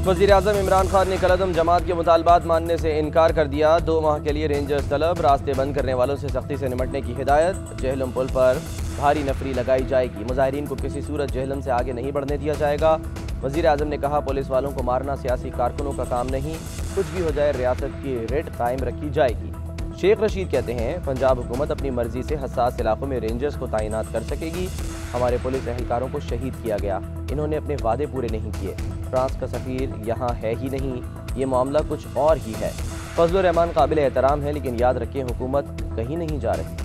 वज़ीर-ए-आज़म इमरान खान ने कलअदम जमात के मुतालबात मानने से इनकार कर दिया। 2 माह के लिए रेंजर्स तलब, रास्ते बंद करने वालों से सख्ती से निपटने की हिदायत। जेहलम पुल पर भारी नफरी लगाई जाएगी, मुजाहिरीन को किसी सूरत जेहलम से आगे नहीं बढ़ने दिया जाएगा। वज़ीर-ए-आज़म ने कहा, पुलिस वालों को मारना सियासी कारकुनों का काम नहीं, कुछ भी हो जाए रियासत की रेट कायम रखी जाएगी। शेख रशीद कहते हैं, पंजाब हुकूमत अपनी मर्जी से हसास इलाकों में रेंजर्स को तैनात कर सकेगी। हमारे पुलिस एहलकारों को शहीद किया गया, इन्होंने अपने वादे पूरे नहीं किए। फ्रांस का सफ़ीर यहाँ है ही नहीं, ये मामला कुछ और ही है। फजलुर रहमान काबिल एहतराम है, लेकिन याद रखें हुकूमत कहीं नहीं जा रही।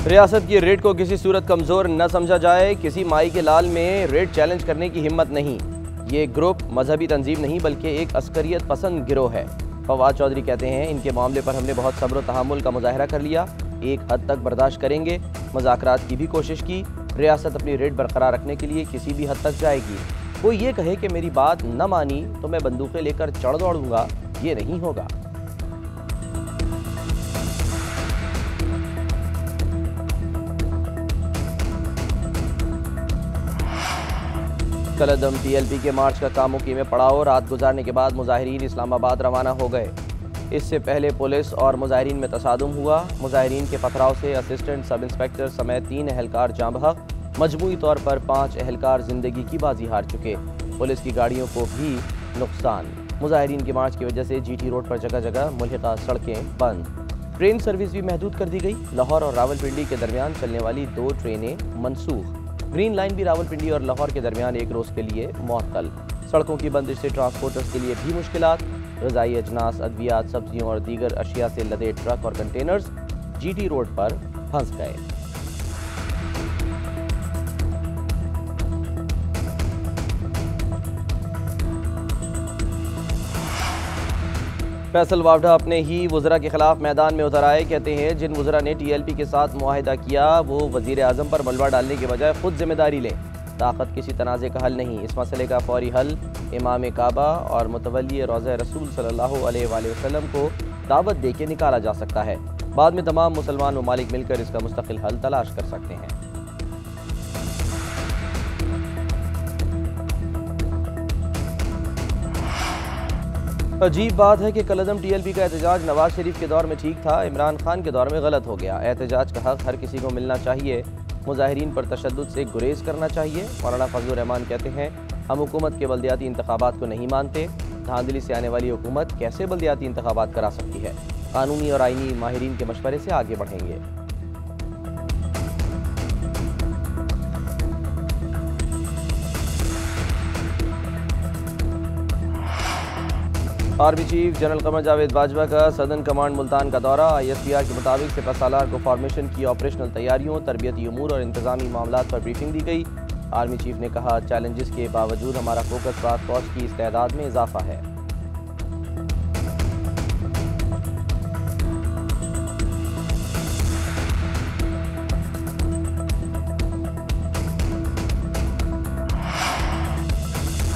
रियासत की रेट को किसी सूरत कमज़ोर न समझा जाए। किसी माई के लाल में रेट चैलेंज करने की हिम्मत नहीं। ये ग्रुप मजहबी तंजीम नहीं बल्कि एक अस्करियत पसंद गिरोह है। फवाद चौधरी कहते हैं, इनके मामले पर हमने बहुत सब्र तहम्मुल का मुजाहरा कर लिया, एक हद तक बर्दाश्त करेंगे। मुज़ाकरात की भी कोशिश की, रियासत अपनी रेट बरकरार रखने के लिए किसी भी हद तक जाएगी। कोई ये कहे कि मेरी बात न मानी तो मैं बंदूकें लेकर चढ़ दौड़ूंगा, ये नहीं होगा। कलअदम TLP के मार्च का कामुकी में पड़ाव, रात गुजारने के बाद मुजाहिरीन इस्लामाबाद रवाना हो गए। इससे पहले पुलिस और मुजाहिरीन में तसादुम हुआ। मुजाहिरीन के पथराव से असिस्टेंट सब इंस्पेक्टर समेत 3 एहलकार जाँ बहक, मजमूई तौर पर 5 एहलकार जिंदगी की बाजी हार चुके। पुलिस की गाड़ियों को भी नुकसान। मुजाहिरीन के मार्च की वजह से GT रोड पर जगह जगह मुल्हिका सड़कें बंद। ट्रेन सर्विस भी महदूद कर दी गई। लाहौर और रावलपिंडी के दरमियान चलने वाली 2 ट्रेनें मनसूख। ग्रीन लाइन भी रावलपिंडी और लाहौर के दरमियान एक रोज़ के लिए मुअत्तल। सड़कों की बंदिश से ट्रांसपोर्टर्स के लिए भी मुश्किलात। ग़िज़ाई अजनास, अद्वियात, सब्जियों और दीगर अशिया से लदे ट्रक और कंटेनर्स GT रोड पर फंस गए। फैसल वावडा अपने ही वज़रा के खिलाफ मैदान में उतर आए। कहते हैं, जिन वज़रा ने TLP के साथ मुआहिदा किया वो वज़ीर-ए-आज़म पर मलबा डालने के बजाय खुद जिम्मेदारी लें। ताकत किसी तनाज़े का हल नहीं, इस मसले का फौरी हल इमाम काबा और मुतवल्ली रोज़ा रसूल सल्लल्लाहु अलैहि वसल्लम को दावत दे के निकाला जा सकता है। बाद में तमाम मुसलमान ममालिक मिलकर इसका मुस्तकिल हल तलाश कर सकते हैं। अजीब बात है कि कलअदम TLP का एहतजाज नवाज शरीफ के दौर में ठीक था, इमरान खान के दौर में गलत हो गया। एहतजाज का हक हर किसी को मिलना चाहिए, मुजाहिरीन पर तशद्दुद से गुरेज करना चाहिए। मौलाना फजलुर रहमान कहते हैं, हम हुकूमत के बल्दियाती इंतखाबात को नहीं मानते। धांधली से आने वाली हुकूमत कैसे बल्दियाती इंतखाबात करा सकती है। कानूनी और आईनी माहिरीन के मशवरे से आगे बढ़ेंगे। Army chief general Qamar Javed Bajwa का सदन कमांड मुल्तान का दौरा। ISPR के मुताबिक सिपहसालार को फॉर्मेशन की ऑपरेशनल तैयारियों, तरबियती उमूर और इंतजामी मामलात पर ब्रीफिंग दी गई। आर्मी चीफ ने कहा, चैलेंजेस के बावजूद हमारा फोकस पाक फौज की इस्तेदाद में इजाफा है।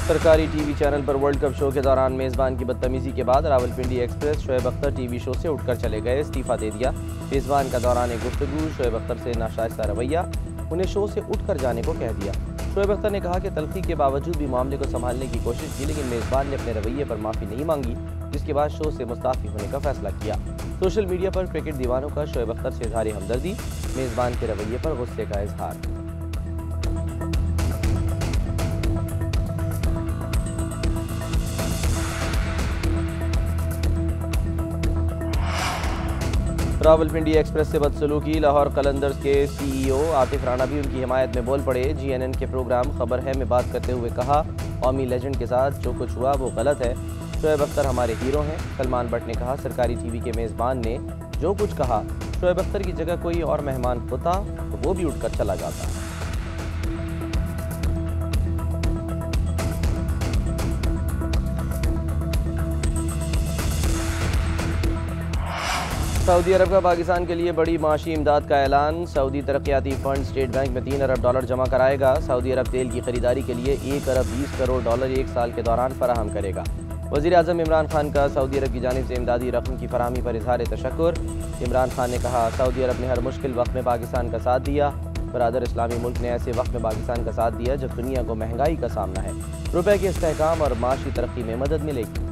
सरकारी TV चैनल पर वर्ल्ड कप शो के दौरान मेज़बान की बदतमीजी के बाद Rawalpindi express Shoaib Akhtar TV show से उठकर चले गए, इस्तीफ़ा दे दिया। मेज़बान का दौरान गुफ्तगू, शोएब अख्तर से नाशाइस्ता रवैया, उन्हें शो से उठकर जाने को कह दिया। शोएब अख्तर ने कहा कि तलखी के बावजूद भी मामले को संभालने की कोशिश की, लेकिन मेज़बान ने अपने रवैये पर माफ़ी नहीं मांगी, जिसके बाद शो से मुस्ताफ़ी होने का फैसला किया। सोशल मीडिया पर क्रिकेट दीवानों का शोएब अख्तर से इज़हार हमदर्दी, मेज़बान के रवैये पर गुस्से का इजहार। रावलपिंडी एक्सप्रेस से बदसलूकी, लाहौर कलंदर्स के CEO आतिफ राना भी उनकी हिमायत में बोल पड़े। GNN के प्रोग्राम खबर है में बात करते हुए कहा, कौमी लेजेंड के साथ जो कुछ हुआ वो गलत है। शोएब अख्तर हमारे हीरो हैं। सलमान बट ने कहा, सरकारी TV के मेज़बान ने जो कुछ कहा, शोएब अख्तर की जगह कोई और मेहमान होता तो वो भी उठकर चला जाता। सऊदी अरब का पाकिस्तान के लिए बड़ी माशी इमदाद का ऐलान। सऊदी तरक्याती फ़ंड स्टेट बैंक में $3 अरब जमा कराएगा। सऊदी अरब तेल की खरीदारी के लिए $1 अरब 20 करोड़ एक साल के दौरान फराहम करेगा। वज़ीर आज़म इमरान खान का सऊदी अरब की जानिब से इमदादी रकम की फराहमी पर इज़हार तशक्कुर। इमरान खान ने कहा, सऊदी अरब ने हर मुश्किल वक्त में पाकिस्तान का साथ दिया। बरादर इस्लामी मुल्क ने ऐसे वक्त में पाकिस्तान का साथ दिया जब दुनिया को महंगाई का सामना है। रुपए के इस्तेहकाम और माशी तरक्की में मदद मिलेगी।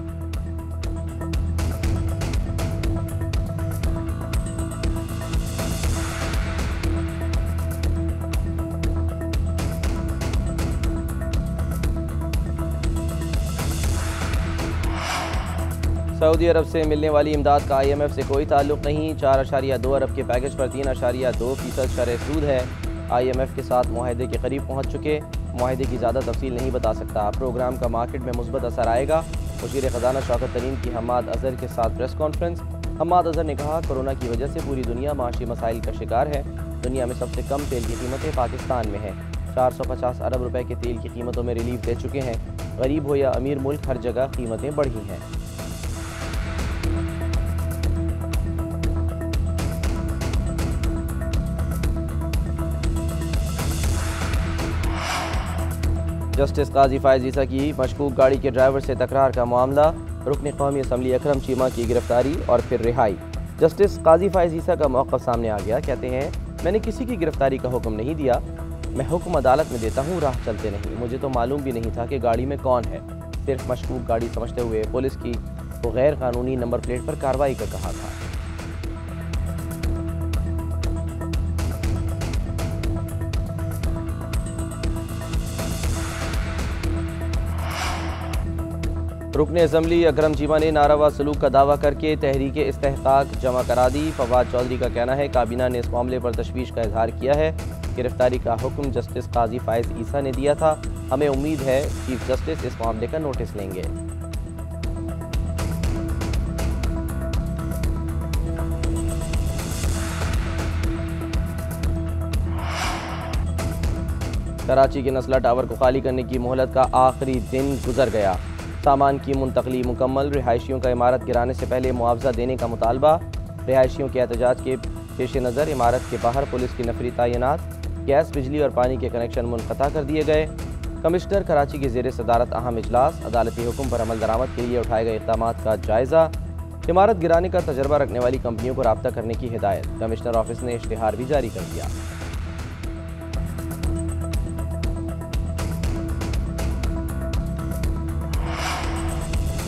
सऊदी अरब से मिलने वाली इमदाद का IMF से कोई ताल्लुक़ नहीं। 4.2 अरब के पैकेज पर 3.2% शरह सूद है। IMF के साथ मुआहदे के करीब पहुँच चुके। मुआहदे की ज़्यादा तफसील नहीं बता सकता। प्रोग्राम का मार्केट में मुस्बत असर आएगा। वज़ीर ख़जाना शौकत तरीन की हम्माद अज़हर के साथ प्रेस कॉन्फ्रेंस। हम्माद अज़हर ने कहा, कोरोना की वजह से पूरी दुनिया माशी मसाइल का शिकार है। दुनिया में सबसे कम तेल की कीमतें पाकिस्तान में हैं। 450 अरब रुपए के तेल की कीमतों में रिलीफ दे चुके हैं। गरीब हो या अमीर मुल्क, हर जगह कीमतें बढ़ी हैं। जस्टिस काजी फायज़ ईसा की मशकूक गाड़ी के ड्राइवर से तकरार का मामला। रुकन कौमी असम्बली अकरम चीमा की गिरफ्तारी और फिर रिहाई। जस्टिस काजी फायज़ ईसा का मौक़िफ़ सामने आ गया। कहते हैं, मैंने किसी की गिरफ्तारी का हुक्म नहीं दिया। मैं हुक्म अदालत में देता हूँ, राह चलते नहीं। मुझे तो मालूम भी नहीं था कि गाड़ी में कौन है। सिर्फ मशकूक गाड़ी समझते हुए पुलिस की तो गैर कानूनी नंबर प्लेट पर कार्रवाई का कहा था। रुकन असम्बली अकरम चीमा ने नारावा सलूक का दावा करके तहरीक इस्तेहकाक जमा करा दी। फवाद चौधरी का कहना है, काबीना ने इस मामले पर तशवीश का इजहार किया है। गिरफ्तारी का हुक्म जस्टिस काजी फायज़ ईसा ने दिया था। हमें उम्मीद है चीफ जस्टिस इस मामले का नोटिस लेंगे। कराची के नस्ला टावर को खाली करने की मोहलत का आखिरी दिन गुजर गया। सामान की मुंतकली मुकम्मल। रिहायशियों का इमारत गिराने से पहले मुआवजा देने का मुतालबा। रिहायशियों के एहतजाज के पेश नज़र इमारत के बाहर पुलिस की नफरी तैनात। गैस, बिजली और पानी के कनेक्शन मुनक़ता कर दिए गए। कमिश्नर कराची के ज़ेर सदारत अहम इजलास। अदालती हुक्म पर अमल दरामद के लिए उठाए गए इक़दाम का जायज़ा। इमारत गिराने का तजर्बा रखने वाली कंपनियों को राब्ता करने की हिदायत। कमिश्नर ऑफिस ने इश्तिहार भी जारी कर दिया।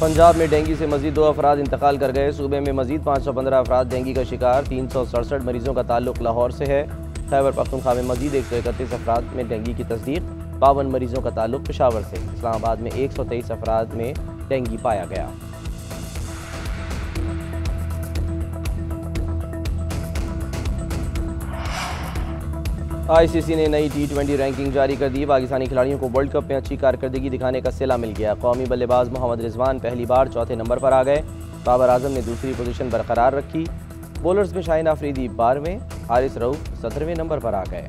पंजाब में डेंगू से मजीद 2 अफराद इंतकाल कर गए। सूबे में मजीद 515 अफराद डेंगू का शिकार। 367 मरीजों का ताल्लुक लाहौर से है। खैबर पख्तूनख्वा में मजीद 131 अफराद में डेंगू की तस्दीक। 52 मरीजों का ताल्लुक पेशावर से। इस्लामाबाद में 123 अफराद में डेंगू पाया गया। ICC ने नई T20 रैंकिंग जारी कर दी। पाकिस्तानी खिलाड़ियों को वर्ल्ड कप में अच्छी कारकर्दगी दिखाने का सिला मिल गया। कौमी बल्लेबाज मोहम्मद रिजवान पहली बार चौथे नंबर पर आ गए। बाबर आजम ने दूसरी पोजीशन बरकरार रखी। बॉलर्स में शाहीन आफरीदी 12वें, हारिस रऊफ 17वें नंबर पर आ गए।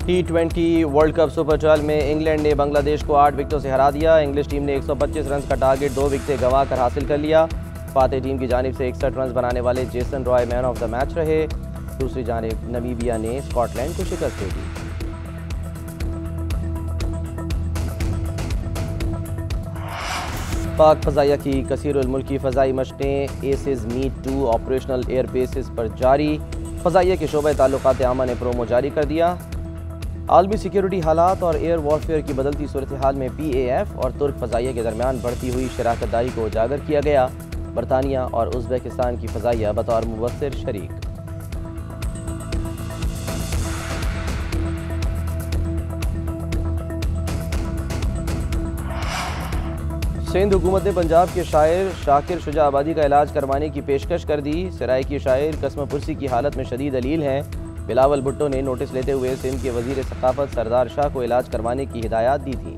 T20 वर्ल्ड कप सुपर 12 में इंग्लैंड ने बांग्लादेश को 8 विकेटों से हरा दिया। इंग्लिश टीम ने 125 रन का टारगेट 2 विकेटें गंवा कर हासिल कर लिया। फातेह टीम की जानिब से 61 रन बनाने वाले Jason Roy man of the match रहे। दूसरी जानिब नमीबिया ने स्कॉटलैंड को शिकस्त दे दी। पाक फ़ज़ाइया की कसीरुल मुल्की फ़ज़ाई मशक़ें एसिस मीट 2 ऑपरेशनल एयर बेसिस पर जारी। फ़ज़ाइया के शोबे ताल्लुकात आमा ने प्रोमो जारी कर दिया। आलमी सिक्योरिटी हालात और एयर वॉरफेयर की बदलती सूरत हाल में PAF और तुर्क फ़ज़ाइया के दरमियान बढ़ती हुई शराकतदारी को उजागर किया गया। बरतानिया और उज़्बेकिस्तान की फ़ज़ाइया बतौर मुबस्सिर शरीक। सिंध हुकूमत ने पंजाब के शायर शाकिर शुजा आबादी का इलाज करवाने की पेशकश कर दी। सराइकी शायर कसम पुरसी की हालत में शदीद अलील हैं। बिलावल भुट्टो ने नोटिस लेते हुए सिंध के वज़ीर सक़ाफ़त सरदार शाह को इलाज करवाने की हिदायत दी थी।